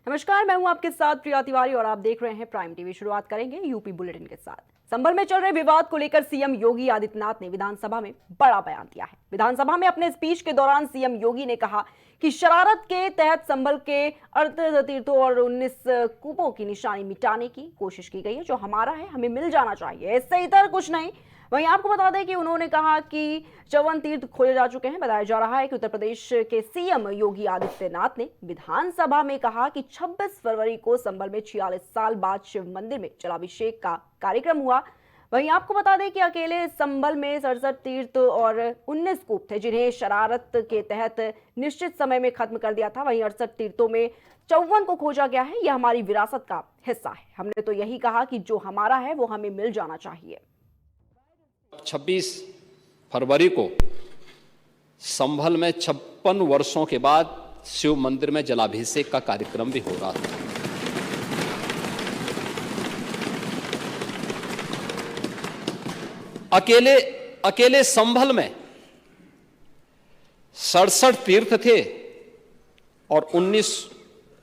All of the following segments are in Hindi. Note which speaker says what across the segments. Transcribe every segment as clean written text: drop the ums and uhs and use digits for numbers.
Speaker 1: नमस्कार, मैं हूं आपके साथ प्रिया तिवारी और आप देख रहे हैं प्राइम टीवी। शुरुआत करेंगे यूपी बुलेटिन के साथ। संभल में चल रहे विवाद को लेकर सीएम योगी आदित्यनाथ ने विधानसभा में बड़ा बयान दिया है। विधानसभा में अपने स्पीच के दौरान सीएम योगी ने कहा कि शरारत के तहत संभल के 38 तीर्थों और 19 कूपों की निशानी मिटाने की कोशिश की गई है। जो हमारा है हमें मिल जाना चाहिए, इससे इतर कुछ नहीं। वहीं आपको बता दें कि उन्होंने कहा कि 54 तीर्थ खोले जा चुके हैं। बताया जा रहा है कि उत्तर प्रदेश के सीएम योगी आदित्यनाथ ने विधानसभा में कहा कि 26 फरवरी को संभल में 46 साल बाद शिव मंदिर में जलाभिषेक का कार्यक्रम हुआ। वहीं आपको बता दें कि अकेले संभल में 67 तीर्थ और 19 कूप थे, जिन्हें शरारत के तहत निश्चित समय में खत्म कर दिया था। वहीं 68 तीर्थों में 54 को खोजा गया है। यह हमारी विरासत का हिस्सा है। हमने तो यही कहा कि जो हमारा है वो हमें मिल जाना चाहिए।
Speaker 2: 26 फरवरी को संभल में 56 वर्षों के बाद शिव मंदिर में जलाभिषेक का कार्यक्रम भी हो रहा था। अकेले संभल में 67 तीर्थ थे और 19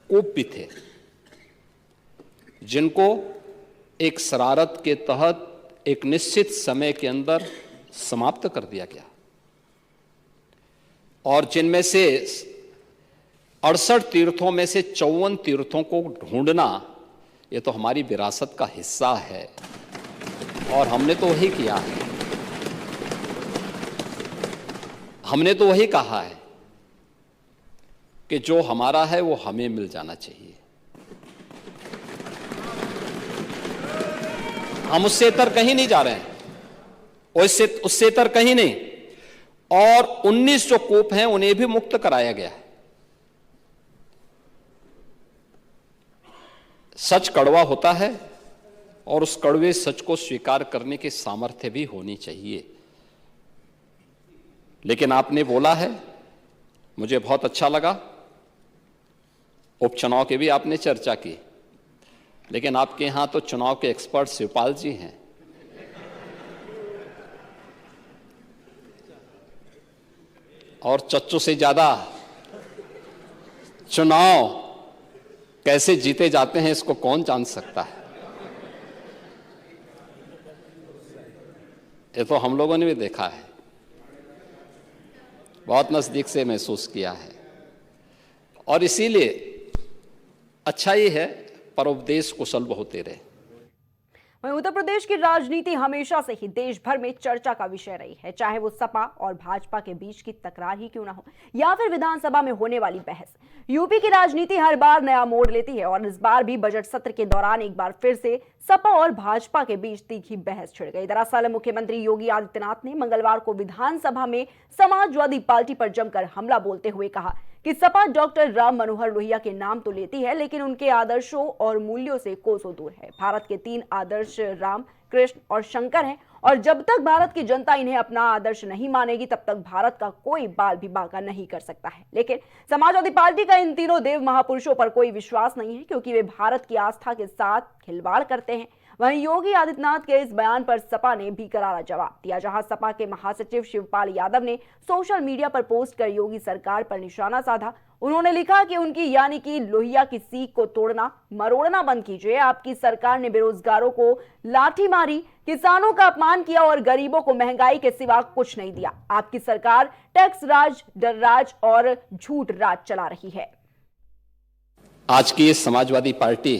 Speaker 2: कूप भी थे, जिनको एक शरारत के तहत एक निश्चित समय के अंदर समाप्त कर दिया गया, और जिनमें से 68 तीर्थों में से 54 तीर्थों को ढूंढना ये तो हमारी विरासत का हिस्सा है और हमने तो वही किया है। हमने तो वही कहा है कि जो हमारा है वो हमें मिल जाना चाहिए। हम उससे इतर कहीं नहीं जा रहे हैं, उससे इतर कहीं नहीं। और 19 जो कूप हैं उन्हें भी मुक्त कराया गया है। सच कड़वा होता है और उस कड़वे सच को स्वीकार करने की सामर्थ्य भी होनी चाहिए। लेकिन आपने बोला है, मुझे बहुत अच्छा लगा। उपचुनाव की भी आपने चर्चा की, लेकिन आपके यहां तो चुनाव के एक्सपर्ट शिवपाल जी हैं। और चच्चू से ज्यादा चुनाव कैसे जीते जाते हैं इसको कौन जान सकता है। ये तो हम लोगों ने भी देखा है, बहुत नजदीक से महसूस किया है। और इसीलिए अच्छा ही है पर उपदेश कुशल होते रहे।
Speaker 1: वहीं उत्तर प्रदेश की राजनीति हमेशा से ही देश भर में चर्चा का विषय रही है, चाहे वो सपा और भाजपा के बीच की तकरार ही क्यों ना हो या फिर विधानसभा में होने वाली बहस। यूपी की राजनीति हर बार नया मोड़ लेती है और इस बार भी बजट सत्र के दौरान एक बार फिर से सपा और भाजपा के बीच तीखी बहस छिड़ गई। दरअसल मुख्यमंत्री योगी आदित्यनाथ ने मंगलवार को विधानसभा में समाजवादी पार्टी पर जमकर हमला बोलते हुए कहा कि सपा डॉक्टर राम मनोहर लोहिया के नाम तो लेती है, लेकिन उनके आदर्शों और मूल्यों से कोसों दूर है। भारत के 3 आदर्श राम, कृष्ण और शंकर हैं और जब तक भारत की जनता इन्हें अपना आदर्श नहीं मानेगी तब तक भारत का कोई बाल भी बांका नहीं कर सकता है। लेकिन समाजवादी पार्टी का इन तीनों देव महापुरुषों पर कोई विश्वास नहीं है, क्योंकि वे भारत की आस्था के साथ खिलवाड़ करते हैं। वहीं योगी आदित्यनाथ के इस बयान पर सपा ने भी करारा जवाब दिया, जहां सपा के महासचिव शिवपाल यादव ने सोशल मीडिया पर पोस्ट कर योगी सरकार पर निशाना साधा। उन्होंने लिखा कि उनकी यानी कि लोहिया की सीख को तोड़ना मरोड़ना बंद कीजिए। आपकी सरकार ने बेरोजगारों को लाठी मारी, किसानों का अपमान किया और गरीबों को महंगाई के सिवा कुछ नहीं दिया। आपकी सरकार टैक्स राज, डर राज और झूठ राज चला रही है।
Speaker 2: आज की ये समाजवादी पार्टी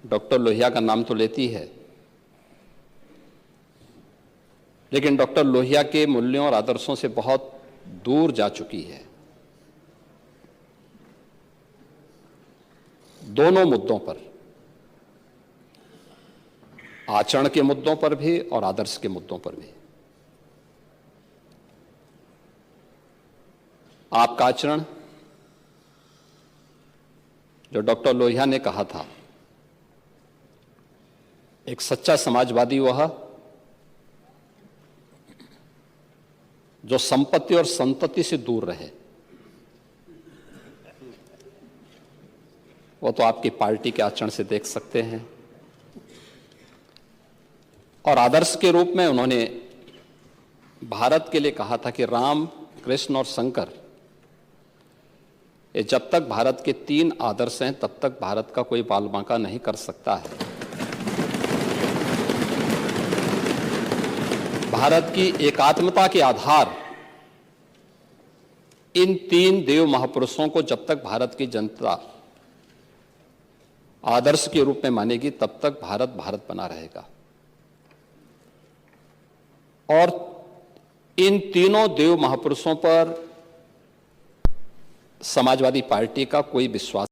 Speaker 2: डॉक्टर लोहिया का नाम तो लेती है, लेकिन डॉक्टर लोहिया के मूल्यों और आदर्शों से बहुत दूर जा चुकी है। दोनों मुद्दों पर, आचरण के मुद्दों पर भी और आदर्श के मुद्दों पर भी। आपका आचरण, जो डॉक्टर लोहिया ने कहा था, एक सच्चा समाजवादी वह जो संपत्ति और संतति से दूर रहे, वो तो आपकी पार्टी के आचरण से देख सकते हैं। और आदर्श के रूप में उन्होंने भारत के लिए कहा था कि राम, कृष्ण और शंकर ये जब तक भारत के 3 आदर्श हैं तब तक भारत का कोई बाल बांका नहीं कर सकता है। भारत की एकात्मता के आधार इन 3 देव महापुरुषों को जब तक भारत की जनता आदर्श के रूप में मानेगी तब तक भारत भारत बना रहेगा। और इन तीनों देव महापुरुषों पर समाजवादी पार्टी का कोई विश्वास